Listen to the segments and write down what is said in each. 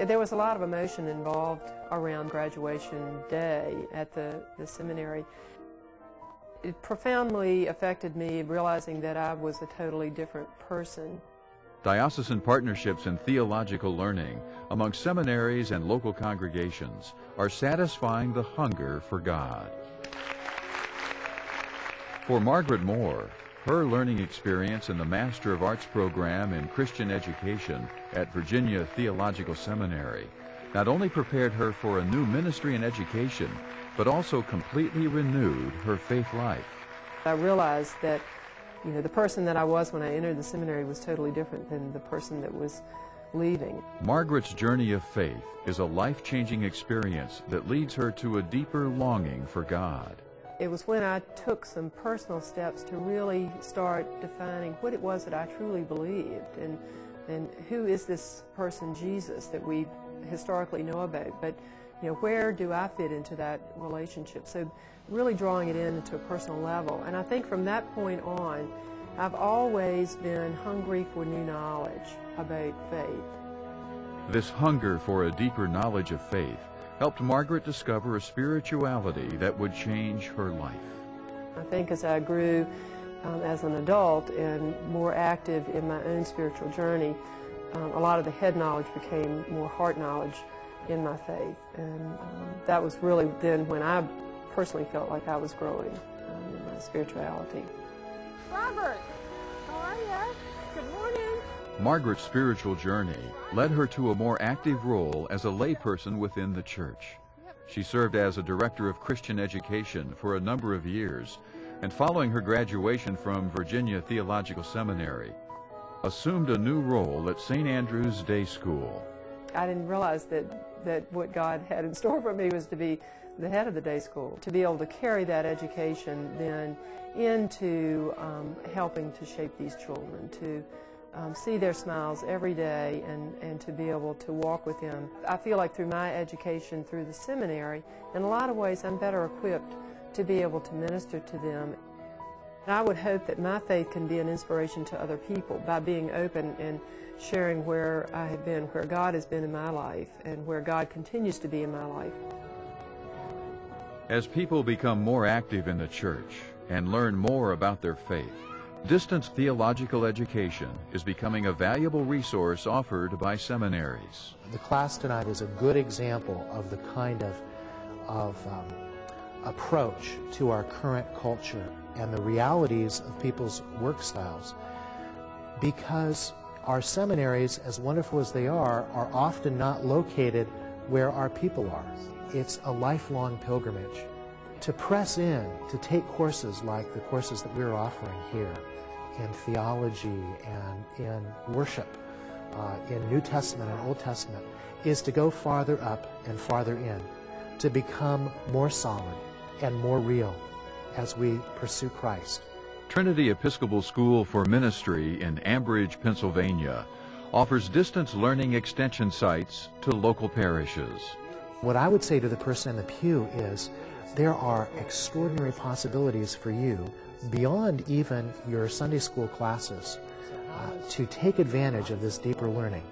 There was a lot of emotion involved around graduation day at the seminary. It profoundly affected me realizing that I was a totally different person. Diocesan partnerships in theological learning among seminaries and local congregations are satisfying the hunger for God. For Margaret Moore, her learning experience in the Master of Arts program in Christian education at Virginia Theological Seminary not only prepared her for a new ministry in education, but also completely renewed her faith life. I realized that the person that I was when I entered the seminary was totally different than the person that was leaving. Margaret's journey of faith is a life-changing experience that leads her to a deeper longing for God. It was when I took some personal steps to really start defining what it was that I truly believed and who is this person Jesus that we historically know about, but where do I fit into that relationship? So really drawing it into a personal level. And I think from that point on, I've always been hungry for new knowledge about faith. This hunger for a deeper knowledge of faith helped Margaret discover a spirituality that would change her life. I think as I grew as an adult and more active in my own spiritual journey, a lot of the head knowledge became more heart knowledge in my faith. And that was really then when I personally felt like I was growing in my spirituality. Robert, how are you? Good morning. Margaret's spiritual journey led her to a more active role as a layperson within the church. She served as a director of Christian education for a number of years, and following her graduation from Virginia Theological Seminary, assumed a new role at St. Andrew's Day School. I didn't realize that what God had in store for me was to be the head of the day school, to be able to carry that education then into helping to shape these children, to see their smiles every day and to be able to walk with them. I feel like through my education through the seminary, in a lot of ways I'm better equipped to be able to minister to them. And I would hope that my faith can be an inspiration to other people by being open and sharing where I have been, where God has been in my life, and where God continues to be in my life. As people become more active in the church and learn more about their faith, distance theological education is becoming a valuable resource offered by seminaries. The class tonight is a good example of the kind of approach to our current culture and the realities of people's work styles, because our seminaries, as wonderful as they are often not located where our people are. It's a lifelong pilgrimage. To press in, to take courses like the courses that we're offering here in theology and in worship, in New Testament and Old Testament, is to go farther up and farther in, to become more solid and more real as we pursue Christ. Trinity Episcopal School for Ministry in Ambridge, Pennsylvania, offers distance learning extension sites to local parishes. What I would say to the person in the pew is there are extraordinary possibilities for you beyond even your Sunday school classes to take advantage of this deeper learning,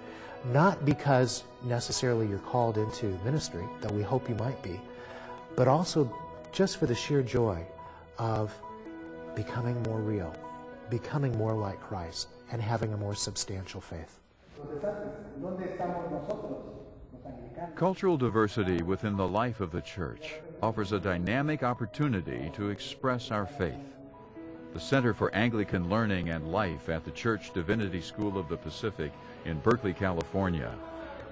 not because necessarily you're called into ministry, though we hope you might be, but also just for the sheer joy of becoming more real, becoming more like Christ, and having a more substantial faith. Cultural diversity within the life of the church offers a dynamic opportunity to express our faith. The Center for Anglican Learning and Life at the Church Divinity School of the Pacific in Berkeley, California,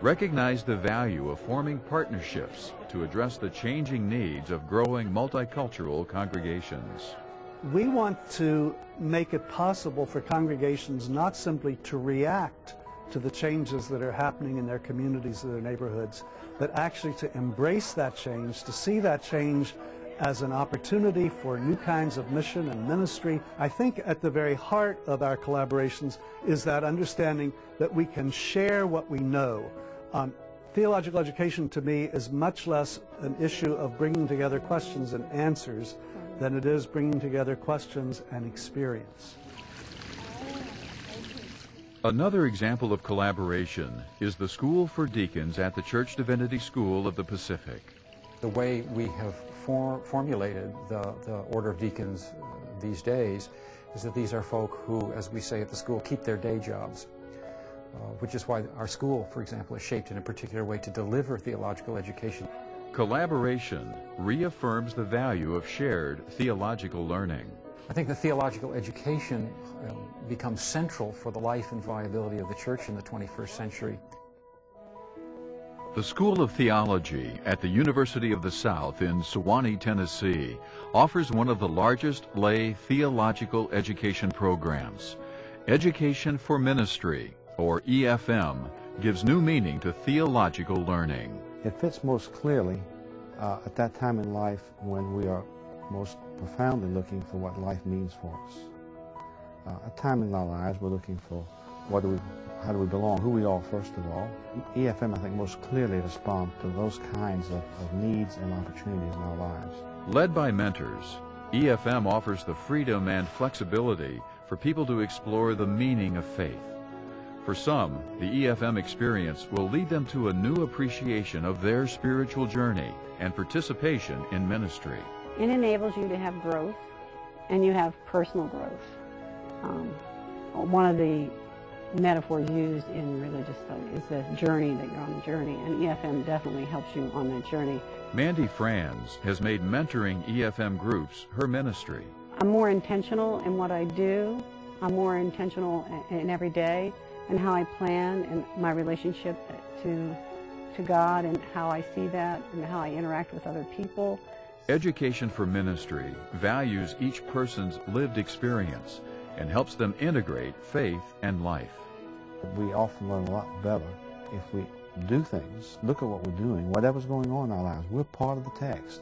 recognized the value of forming partnerships to address the changing needs of growing multicultural congregations. We want to make it possible for congregations not simply to react to the changes that are happening in their communities, their neighborhoods, but actually to embrace that change, to see that change as an opportunity for new kinds of mission and ministry. I think at the very heart of our collaborations is that understanding that we can share what we know. Theological education to me is much less an issue of bringing together questions and answers than it is bringing together questions and experience. Another example of collaboration is the School for Deacons at the Church Divinity School of the Pacific. The way we have formulated the Order of Deacons these days is that these are folk who, as we say at the school, keep their day jobs, which is why our school, for example, is shaped in a particular way to deliver theological education. Collaboration reaffirms the value of shared theological learning. I think the theological education becomes central for the life and viability of the church in the 21st century. The School of Theology at the University of the South in Sewanee, Tennessee, offers one of the largest lay theological education programs. Education for Ministry, or EFM, gives new meaning to theological learning. It fits most clearly at that time in life when we are most profoundly looking for what life means for us. A time in our lives we're looking for how do we belong, who we are first of all. EFM, I think, most clearly responds to those kinds of needs and opportunities in our lives. Led by mentors, EFM offers the freedom and flexibility for people to explore the meaning of faith. For some, the EFM experience will lead them to a new appreciation of their spiritual journey and participation in ministry. It enables you to have growth, and you have personal growth. One of the metaphors used in religious study is the journey, that you're on the journey, and EFM definitely helps you on that journey. Mandy Franz has made mentoring EFM groups her ministry. I'm more intentional in what I do. I'm more intentional in every day and how I plan and my relationship to God and how I see that and how I interact with other people. Education for Ministry values each person's lived experience and helps them integrate faith and life. We often learn a lot better if we do things, look at what we're doing, whatever's going on in our lives. We're part of the text.